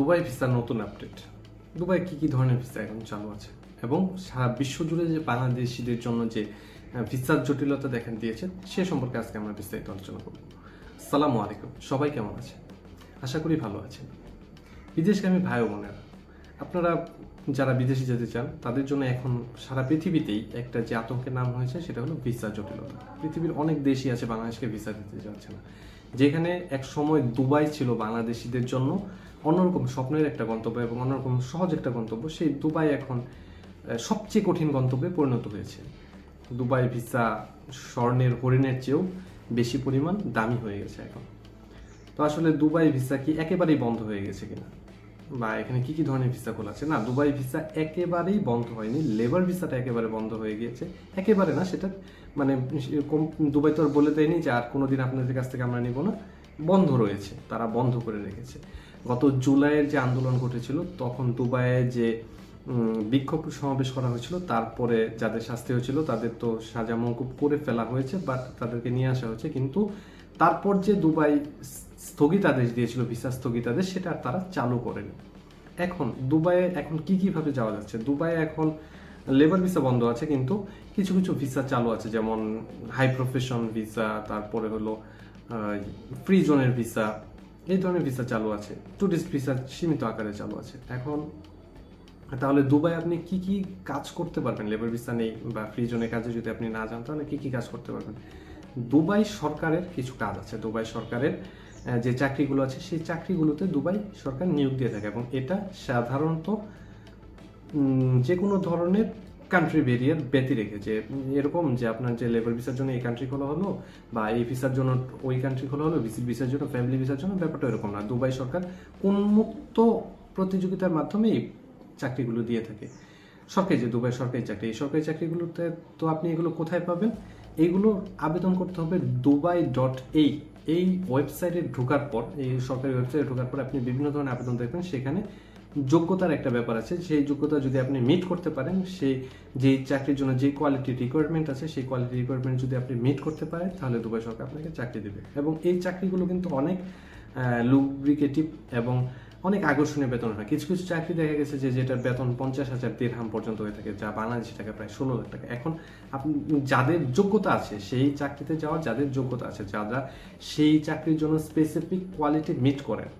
Dubai ভিসার নতুন update. Dubai কি ধরনের ভিসা এখন চালু আছে এবং সারা বিশ্ব জুড়ে যে বাংলাদেশিদের জন্য যে ভিসার জটিলতা দেখা দিয়েছে সে সম্পর্কে আজকে আমরা বিস্তারিত আলোচনা করব। আসসালামু আলাইকুম, সবাই কেমন আছেন? আশা করি ভালো আছেন। বিদেশগামী ভাই ও বোনেরা, আপনারা যারা বিদেশে যেতে চান তাদের জন্য এখন সারা পৃথিবীতেই একটা যে আতঙ্কের নাম হয়েছে সেটা হলো ভিসা জটিলতা। পৃথিবীর অনেক দেশই আছে বাংলাদেশকে ভিসা দিতে যাচ্ছে না। যেখানে এক সময় দুবাই ছিল বাংলাদেশিদের জন্য অন্যরকম স্বপ্নের একটা গন্তব্য এবং অন্যরকম সহজ একটা গন্তব্য, সেই দুবাই এখন সবচেয়ে কঠিন গন্তব্যে পরিণত হয়েছে। দুবাই ভিসা স্বর্ণের হরিণের চেয়েও বেশি পরিমাণ দামি হয়ে গেছে এখন। তো আসলে দুবাই ভিসা কি একেবারেই বন্ধ হয়ে গেছে কিনা, বা এখানে কি ধরনের ভিসা খোলা আছে? না, দুবাই ভিসা একেবারেই বন্ধ হয়নি। লেবার ভিসাটা একেবারে বন্ধ হয়ে গিয়েছে। একেবারে না, সেটা মানে দুবাই তো আর বলে দেয়নি যে আর কোনোদিন আপনাদের কাছ থেকে আমরা নিব না, বন্ধ রয়েছে, তারা বন্ধ করে রেখেছে। গত জুলাইয়ের যে আন্দোলন ঘটেছিল তখন দুবাইয়ে যে বিক্ষোভ সমাবেশ করা হয়েছিল, তারপরে যাদের শাস্তি হয়েছিল তাদের তো সাজা মওকুফ করে ফেলা হয়েছে, বাট তাদেরকে নিয়ে আসা হয়েছে। কিন্তু তারপর যে দুবাই স্থগিতাদেশ দিয়েছিল, ভিসা স্থগিতাদেশ, সেটা তারা চালু করেনি। এখন দুবাইয়ে এখন কিভাবে যাওয়া যাচ্ছে? দুবাইয়ে এখন লেবার ভিসা বন্ধ আছে, কিন্তু কিছু কিছু ভিসা চালু আছে, যেমন হাই প্রফেশন ভিসা, তারপরে হলো ফ্রি জোনের ভিসা, এই ধরনের ভিসা চালু আছে। টুরিস্ট ভিসা সীমিত আকারে চালু আছে। এখন তাহলে দুবাই আপনি কি কাজ করতে পারবেন? লেবার ভিসা নেই বা ফ্রি জোনের কাজে যদি আপনি না যান তাহলে কি কাজ করতে পারবেন? দুবাই সরকারের কিছু কাজ আছে। দুবাই সরকারের যে চাকরিগুলো আছে সেই চাকরিগুলোতে দুবাই সরকার নিয়োগ দিয়ে থাকে, এবং এটা সাধারণত যে কোনো ধরনের কান্ট্রি ব্যারিয়ার ব্যতি রেখে, যে এরকম যে আপনার যে লেবার ভিসার জন্য এই কান্ট্রি খোলা হলো বা এই ভিসার জন্য ওই কান্ট্রি খোলা হলো, ভিসার জন্য ফ্যামিলি ভিসার জন্য, ব্যাপারটা এরকম না। দুবাই সরকার উন্মুক্ত প্রতিযোগিতার মাধ্যমে এই চাকরিগুলো দিয়ে থাকে। সরকারি যে দুবাই সরকারি চাকরি, এই সরকারি চাকরিগুলোতে তো আপনি এগুলো কোথায় পাবেন? এইগুলো আবেদন করতে হবে dubai.এই ওয়েবসাইটে ঢোকার পর, এই সরকারি ওয়েবসাইটে ঢোকার পর আপনি বিভিন্ন ধরনের আবেদন দেখবেন। সেখানে যোগ্যতার একটা ব্যাপার আছে। সেই যোগ্যতা যদি আপনি মিট করতে পারেন, সেই যেই চাকরির জন্য যে কোয়ালিটি রিকোয়ারমেন্ট আছে সেই কোয়ালিটি রিকোয়ারমেন্ট যদি আপনি মিট করতে পারেন, তাহলে দুবাই সরকার আপনাকে চাকরি দেবে। এবং এই চাকরিগুলো কিন্তু অনেক লুব্রিকেটিভ এবং অনেক আকর্ষণীয় বেতন হয়। কিছু কিছু চাকরি দেখা গেছে যে যেটার বেতন 50,000 দিরহাম পর্যন্ত হয়ে থাকে, যা বাংলাদেশি টাকা প্রায় 16 লাখ টাকা। এখন আপনি যাদের যোগ্যতা আছে সেই চাকরিতে যাওয়ার, যাদের যোগ্যতা আছে, যারা সেই চাকরির জন্য স্পেসিফিক কোয়ালিটি মিট করেন,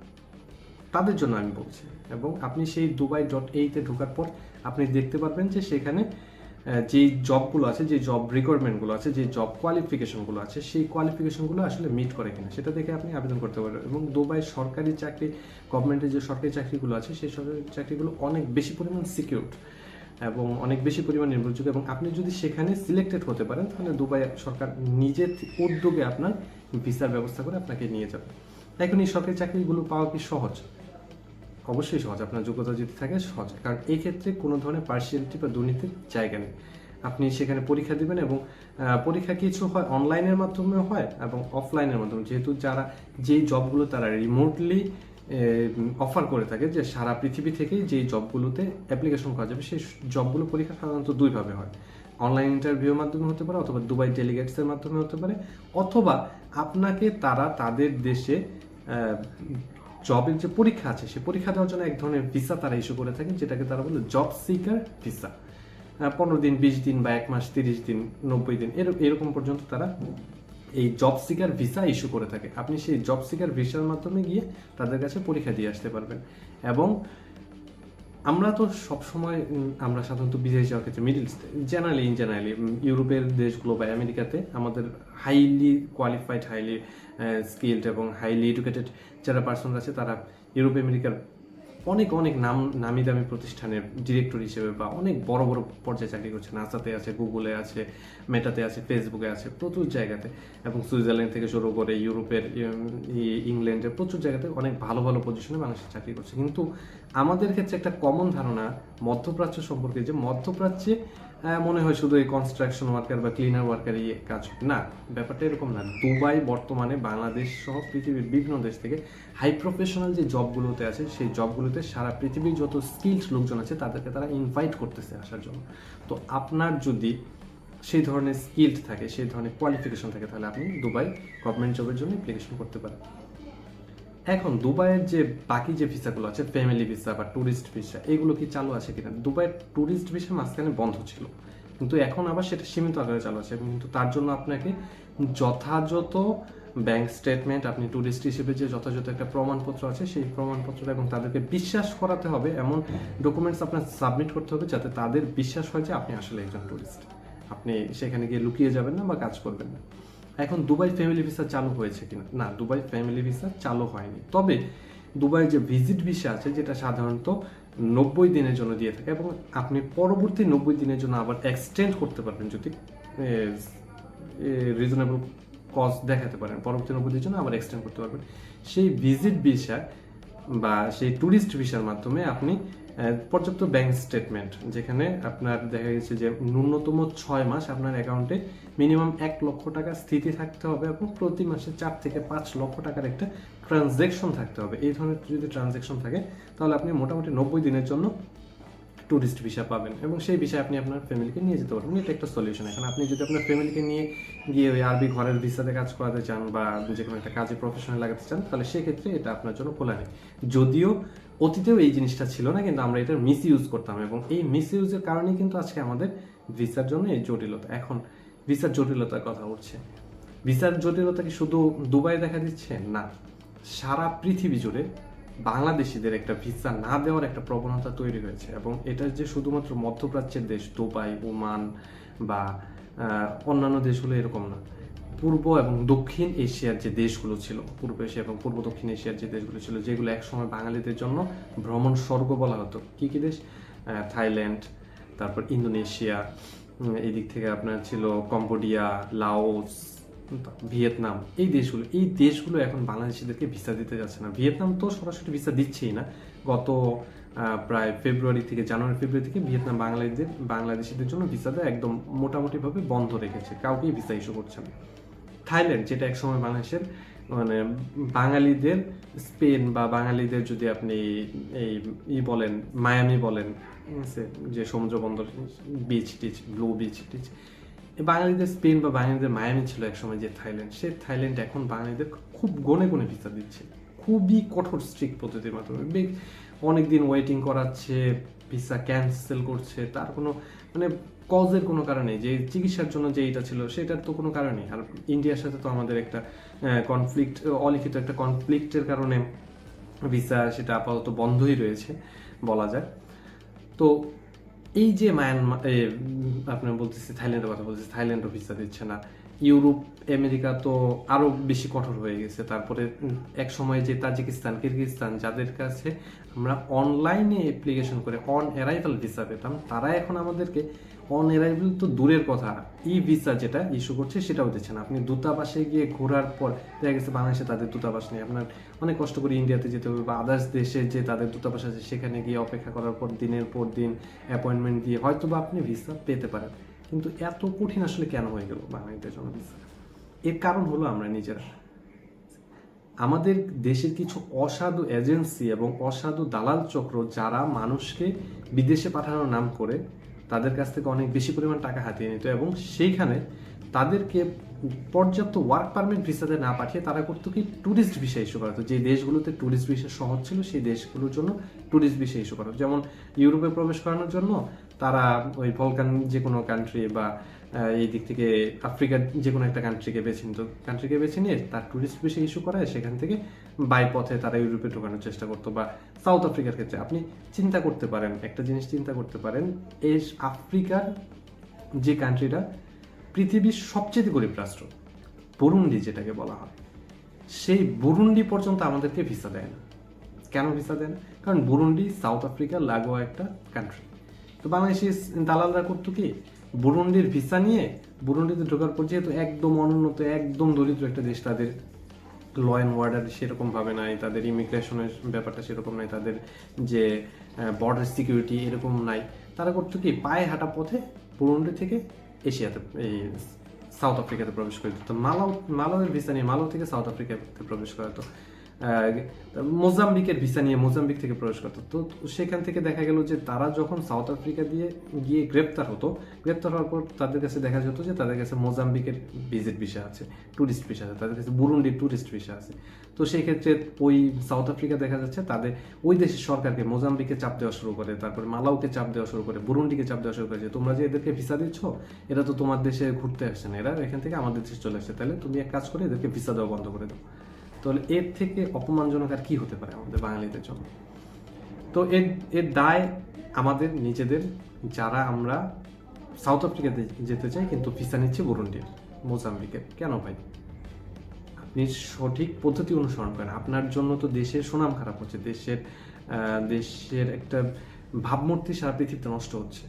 তাদের জন্য আমি বলছি। এবং আপনি সেই dubai.এই-তে ঢোকার পর আপনি দেখতে পারবেন যে সেখানে যেই জবগুলো আছে, যে জব রিকোয়ারমেন্টগুলো আছে, যে জব কোয়ালিফিকেশনগুলো আছে, সেই কোয়ালিফিকেশনগুলো আসলে মিট করে কিনা সেটা দেখে আপনি আবেদন করতে পারবেন। এবং দুবাই সরকারি চাকরি, গভর্নমেন্টের যে সরকারি চাকরিগুলো আছে সেই সরকারি চাকরিগুলো অনেক বেশি পরিমাণ সিকিউরড এবং অনেক বেশি পরিমাণ নির্ভরযোগ্য। এবং আপনি যদি সেখানে সিলেক্টেড হতে পারেন তাহলে দুবাই সরকার নিজের উদ্যোগে আপনার ভিসার ব্যবস্থা করে আপনাকে নিয়ে যাবে। এখন এই সরকারি চাকরিগুলো পাওয়া কি সহজ? অবশ্যই সহজ, আপনার যোগ্যতা যদি থাকে সহজ, কারণ এই ক্ষেত্রে কোনো ধরনের পার্সিয়ালিটি বা দুর্নীতির জায়গা নেই। আপনি সেখানে পরীক্ষা দিবেন, এবং পরীক্ষা কিছু হয় অনলাইনের মাধ্যমে হয় এবং অফলাইনের মাধ্যমে। যেহেতু যারা যেই জবগুলো তারা রিমোটলি অফার করে থাকে, যে সারা পৃথিবী থেকেই যেই জবগুলোতে অ্যাপ্লিকেশন করা যাবে, সেই জবগুলো পরীক্ষা সাধারণত দুইভাবে হয়। অনলাইন ইন্টারভিউর মাধ্যমে হতে পারে, অথবা দুবাই ডেলিগেটসের মাধ্যমে হতে পারে, অথবা আপনাকে তারা তাদের দেশে জবের যে পরীক্ষা আছে সেই পরীক্ষা দেওয়ার জন্য এক ধরনের ভিসা তারা ইস্যু করে থাকেন, যেটাকে তারা বলে জব সিকার ভিসা। 15 দিন, 20 দিন বা 1 মাস, 30 দিন, 90 দিন এরকম পর্যন্ত তারা এই জব সিকার ভিসা ইস্যু করে থাকে। আপনি সেই জব সিকার ভিসার মাধ্যমে গিয়ে তাদের কাছে পরীক্ষা দিয়ে আসতে পারবেন। এবং আমরা তো সবসময় আমরা সাধারণত বিদেশ যাওয়ার ক্ষেত্রে মিডল ইস্টে জেনারেলি ইউরোপের দেশগুলো বা আমেরিকাতে আমাদের হাইলি কোয়ালিফাইড, হাইলি স্কিলড এবং হাইলি এডুকেটেড যারা পার্সন আছে, তারা ইউরোপ আমেরিকার অনেক নামি দামি প্রতিষ্ঠানের ডিরেক্টর হিসেবে বা অনেক বড় বড় পর্যায়ে চাকরি করছে। নাসাতে আছে, গুগলে আছে, মেটাতে আছে, ফেসবুকে আছে, প্রচুর জায়গাতে। এবং সুইজারল্যান্ড থেকে শুরু করে ইউরোপের, ইংল্যান্ডের প্রচুর জায়গাতে অনেক ভালো ভালো পজিশনে মানুষের চাকরি করছে। কিন্তু আমাদের ক্ষেত্রে একটা কমন ধারণা মধ্যপ্রাচ্য সম্পর্কে, যে মধ্যপ্রাচ্যে মনে হয় শুধু এই কনস্ট্রাকশন ওয়ার্কার বা ক্লিনার ওয়ার্কারই কাজ না। ব্যাপারটা এরকম না। দুবাই বর্তমানে বাংলাদেশ সহ পৃথিবীর বিভিন্ন দেশ থেকে হাই প্রফেশনাল যে জবগুলোতে আছে সেই জবগুলোতে সারা পৃথিবীর যত স্কিলড লোকজন আছে তাদেরকে তারা ইনভাইট করতেছে আসার জন্য। তো আপনার যদি সেই ধরনের স্কিলড থাকে, সেই ধরনের কোয়ালিফিকেশন থাকে, তাহলে আপনি দুবাই গভর্নমেন্ট জবের জন্য অ্যাপ্লিকেশন করতে পারেন। এখন দুবাইয়ের যে বাকি যে ভিসাগুলো আছে, ফ্যামিলি ভিসা বা ট্যুরিস্ট ভিসা, এগুলো কি চালু আছে কিনা? দুবাইয়ের ট্যুরিস্ট ভিসা মাঝখানে বন্ধ ছিল, কিন্তু এখন আবার সেটা সীমিত আকারে চালু আছে। কিন্তু তার জন্য আপনাকে যথাযথ ব্যাংক স্টেটমেন্ট, আপনি ট্যুরিস্ট হিসেবে যে যথাযথ একটা প্রমাণপত্র আছে সেই প্রমাণপত্র এবং তাদেরকে বিশ্বাস করাতে হবে, এমন ডকুমেন্টস আপনার সাবমিট করতে হবে যাতে তাদের বিশ্বাস হয় যে আপনি আসলে একজন ট্যুরিস্ট, আপনি সেখানে গিয়ে লুকিয়ে যাবেন না বা কাজ করবেন না। এখন দুবাই ফ্যামিলি ভিসা চালু হয়েছে কিনা? না, দুবাই ফ্যামিলি ভিসা চালু হয়নি। তবে দুবাই যে ভিজিট ভিসা আছে, যেটা সাধারণত 90 দিনের জন্য দিয়ে থাকে এবং আপনি পরবর্তী 90 দিনের জন্য আবার এক্সটেন্ড করতে পারবেন যদি রিজনেবল কস্ট দেখাতে পারেন, পরবর্তী 90 দিনের জন্য আবার এক্সটেন্ড করতে পারবেন। সেই ভিজিট ভিসা বা সেই ট্যুরিস্ট ভিসার মাধ্যমে আপনি পর্যাপ্ত ব্যাংক স্টেটমেন্ট, যেখানে আপনার দেখা গেছে যে ন্যূনতম 6 মাস আপনার অ্যাকাউন্টে মিনিমাম 1 লক্ষ টাকা স্থিতি থাকতে হবে এবং প্রতি মাসে 4 থেকে 5 লক্ষ টাকার একটা ট্রানজ্যাকশন থাকতে হবে। এই ধরনের যদি ট্রানজ্যাকশন থাকে তাহলে আপনি মোটামুটি 90 দিনের জন্য ট্যুরিস্ট ভিসা পাবেন এবং সেই বিষয়ে আপনি আপনার ফ্যামিলিকে নিয়ে যেতে পারবেন। এটা একটা সলিউশন। এখন আপনি যদি আপনার ফ্যামিলিকে নিয়ে গিয়ে ওই আরবি ঘরের ভিসাতে কাজ করাতে চান বা যে কোনো একটা কাজে প্রফেশনাল লাগাতে চান, তাহলে সেক্ষেত্রে এটা আপনার জন্য খোলা নেই। যদিও অতীতেও এই জিনিসটা ছিল না, কিন্তু আমরা এটার মিস ইউজ করতাম এবং এই মিস ইউজের কারণেই কিন্তু আজকে আমাদের ভিসার জন্য এই জটিলতা। এখন ভিসার জটিলতার কথা উঠছে, ভিসার জটিলতা কি শুধু দুবাই দেখা দিচ্ছে? না, সারা পৃথিবী জুড়ে বাংলাদেশিদের একটা ভিসা না দেওয়ার একটা প্রবণতা তৈরি হয়েছে এবং এটা যে শুধুমাত্র মধ্যপ্রাচ্যের দেশ দুবাই, ওমান বা অন্যান্য দেশগুলো এরকম না। পূর্ব এবং দক্ষিণ এশিয়ার যে দেশগুলো ছিল, পূর্ব এশিয়া এবং পূর্ব দক্ষিণ এশিয়ার যে দেশগুলো ছিল, যেগুলো একসময় বাঙালিদের জন্য ভ্রমণ স্বর্গ বলা হতো, কি কি দেশ? থাইল্যান্ড, তারপর ইন্দোনেশিয়া, এই দিক থেকে আপনার ছিল কম্বোডিয়া, লাওস, ভিয়েতনাম। এই দেশগুলো এখন বাংলাদেশিদেরকে ভিসা দিতে যাচ্ছে না। ভিয়েতনাম তো সরাসরি ভিসা দিচ্ছেই না। গত প্রায় জানুয়ারি ফেব্রুয়ারি থেকে ভিয়েতনাম বাংলাদেশিদের জন্য ভিসা দেওয়া একদম মোটামুটিভাবে বন্ধ রেখেছে, কাউকেই ভিসা ইস্যু করছে না। থাইল্যান্ড, যেটা একসময় বাংলাদেশের মানে বাঙালিদের, স্পেন বা বাঙালিদের যদি আপনি এই বলেন, মায়ামি বলেন, যে সমুদ্র বন্দর, beach teach, blue beach teach, বাঙালিদের স্পেন বা বাঙালিদের মায়ামি ছিল একসময় যে থাইল্যান্ড, সে থাইল্যান্ড এখন বাঙালিদের খুব গনে গনে ভিসা দিচ্ছে, খুবই কঠোর স্ট্রিক্ট পদ্ধতির মাধ্যমে। অনেকদিন ওয়েটিং করাচ্ছে, ভিসা ক্যান্সেল করছে, তার কোনো মানে কজের কোনো কারণে, যে চিকিৎসার জন্য যে এটা ছিল সেটার তো কোনো কারণে। আর ইন্ডিয়ার সাথে তো আমাদের একটা কনফ্লিক্ট, অলিখিত একটা কনফ্লিক্টের কারণে ভিসা সেটা আপাতত বন্ধই রয়েছে বলা যায়। তো এই যে আপনার বলতেছি থাইল্যান্ডের কথা বলতেছি, থাইল্যান্ডও ভিসা দিচ্ছে না। ইউরোপ, আমেরিকা তো আরো বেশি কঠোর হয়ে গেছে। তারপরে এক সময় যে তাজিকিস্তান, কিরগিজস্তান, যাদের কাছে আমরা অনলাইনে অ্যাপ্লিকেশন করে অন অ্যারাইভাল ভিসা পেতাম, তারা এখন আমাদেরকে অন অ্যারাইভাল তো দূরের কথা, ই ভিসা যেটা ইস্যু করছে সেটাও দিচ্ছে না। আপনি দূতাবাসে গিয়ে ঘোরার পর দেখা গেছে বাংলাদেশে তাদের দূতাবাস নেই, আপনার অনেক কষ্ট করে ইন্ডিয়াতে যেতে হবে বা আদার্স দেশে যে তাদের দূতাবাস আছে সেখানে গিয়ে অপেক্ষা করার পর দিনের পর দিন অ্যাপয়েন্টমেন্ট দিয়ে হয়তো বা আপনি ভিসা পেতে পারেন। কিন্তু এত কঠিন আসলে কেন হয়ে গেল বাঙালিদের জন্য ভিসা? এর কারণ হলো আমরা নিজেরা, আমাদের দেশের কিছু অসাধু এজেন্সি এবং অসাধু দালাল চক্র, যারা মানুষকে বিদেশে পাঠানোর নাম করে তাদের কাছ থেকে অনেক বেশি পরিমাণ টাকা হাতিয়ে নিত এবং সেইখানে তাদেরকে পর্যাপ্ত ওয়ার্ক পারমিট ভিসাতে না পাঠিয়ে তারা করতো কি, ট্যুরিস্ট ভিসা ইস্যু করা হতো। যে দেশগুলোতে ট্যুরিস্ট ভিসা সহজ ছিল সেই দেশগুলোর জন্য ট্যুরিস্ট ভিসা ইস্যু করা হতো। যেমন ইউরোপে প্রবেশ করানোর জন্য তারা ওই বলকান যে কোনো কান্ট্রি বা এই দিক থেকে আফ্রিকার যে কোনো একটা কান্ট্রিকে বেছে নিয়ে তার ট্যুরিস্ট ভিসা ইস্যু করায় সেখান থেকে বাই পথে তারা ইউরোপে ঢোকানোর চেষ্টা করতো। বা সাউথ আফ্রিকার ক্ষেত্রে আপনি চিন্তা করতে পারেন, একটা জিনিস চিন্তা করতে পারেন, এই আফ্রিকার যে কান্ট্রিটা পৃথিবীর সবচেয়ে গরিব রাষ্ট্র, বুরুন্ডি যেটাকে বলা হয়, সেই বুরুন্ডি পর্যন্ত আমাদেরকে ভিসা দেয় না। কেন ভিসা দেয় না? কারণ বুরুন্ডি সাউথ আফ্রিকার লাগোয়া একটা কান্ট্রি। তো বাংলাদেশি দালালরা করতো কি, বুরুন্ডির ভিসা নিয়ে বুরুন্ডিতে ঢোকার পর, যেহেতু একদম অনুন্নত, একদম দরিদ্র একটা দেশ, তাদের ল অ্যান্ড অর্ডার সেরকম ভাবে নাই, তাদের ইমিগ্রেশনের ব্যাপারটা সেরকম নাই, তাদের যে বর্ডার সিকিউরিটি এরকম নাই, তারা করতো কি, পায়ে হাঁটা পথে বুরুন্ডি থেকে এশিয়াতে, এই সাউথ আফ্রিকাতে প্রবেশ করে দিত। মালাউয়ের ভিসা নিয়ে মালাউ থেকে সাউথ আফ্রিকাতে প্রবেশ করা হতো। মোজাম্বিকের ভিসা নিয়ে মোজাম্বিক থেকে প্রবেশ করতো। তো সেখান থেকে দেখা গেল যে তারা যখন সাউথ আফ্রিকা দিয়ে গিয়ে গ্রেপ্তার হওয়ার পর তাদের কাছে দেখা যেত যে তাদের কাছে মোজাম্বিকের ভিজিট ভিসা আছে, ট্যুরিস্ট ভিসা আছে, তাদের কাছে বুরুন্ডির ট্যুরিস্ট ভিসা আছে। তো সেই ক্ষেত্রে ওই সাউথ আফ্রিকা দেখা যাচ্ছে তাদের ওই দেশের সরকারকে মোজাম্বিকে চাপ দেওয়া শুরু করে, তারপরে মালাউকে চাপ দেওয়া শুরু করে, বুরুন্ডিকে চাপ দেওয়া শুরু করে যে তোমরা যে এদেরকে ভিসা দিচ্ছ, এরা তো তোমার দেশে ঘুরতে আসছে না, এরা এখান থেকে আমাদের দেশে চলে আসছে, তাহলে তুমি এক কাজ করে এদেরকে ভিসা দেওয়া বন্ধ করে দাও। তাহলে এর থেকে অপমানজনক আর কি হতে পারে আমাদের বাঙালিদের জন্য? তো এর দায় আমাদের নিজেদের, যারা আমরা সাউথ আফ্রিকাতে যেতে চাই কিন্তু ভিসা নিচ্ছে বুরুন্ডির, মোজাম্বিকের। কেন ভাই? আপনি সঠিক পদ্ধতি অনুসরণ করেন, আপনার জন্য তো দেশের সুনাম খারাপ হচ্ছে, দেশের একটা ভাবমূর্তি সারা পৃথিবীতে নষ্ট হচ্ছে।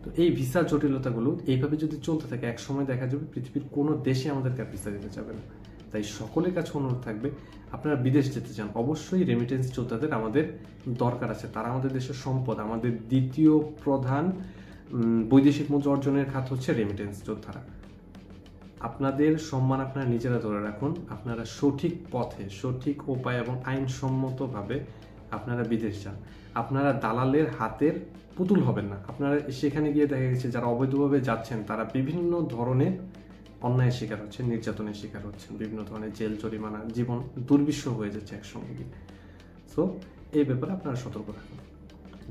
তো এই ভিসা জটিলতাগুলো এইভাবে যদি চলতে থাকে, এক সময় দেখা যাবে পৃথিবীর কোনো দেশে আমাদেরকে আর ভিসা দিতে যাবে না। তাই সকলের কাছে অনুরোধ থাকবে, আপনারা বিদেশ যেতে চান, অবশ্যই রেমিটেন্স যোদ্ধাদের আমাদের দরকার আছে। তারা আমাদের দেশের সম্পদ। আমাদের দ্বিতীয় প্রধান বৈদেশিক মুদ্রা অর্জনের খাত হচ্ছে রেমিটেন্স যোদ্ধারা। আপনাদের সম্মান আপনারা নিজেরা ধরে রাখুন। আপনারা সঠিক পথে, সঠিক উপায় এবং আইনসম্মতভাবে আপনারা বিদেশ যান। আপনারা দালালের হাতের পুতুল হবেন না। আপনারা সেখানে গিয়ে দেখা গেছে যারা অবৈধভাবে যাচ্ছেন তারা বিভিন্ন ধরনের অন্যায়ের শিকার হচ্ছেন, নির্যাতনের শিকার হচ্ছেন, বিভিন্ন ধরনের জেল জরিমানা, জীবন দুর্বিষহ হয়ে যাচ্ছে একসঙ্গে গিয়ে। সো এই ব্যাপারে আপনারা সতর্ক থাকুন।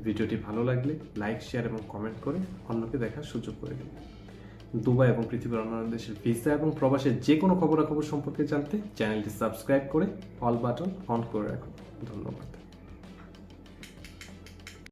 ভিডিওটি ভালো লাগলে লাইক, শেয়ার এবং কমেন্ট করে অন্যকে দেখার সুযোগ করে দিন। দুবাই এবং পৃথিবীর অন্যান্য দেশের ভিসা এবং প্রবাসের যে কোনো খবরাখবর সম্পর্কে জানতে চ্যানেলটি সাবস্ক্রাইব করে অল বাটন অন করে রাখুন। ধন্যবাদ।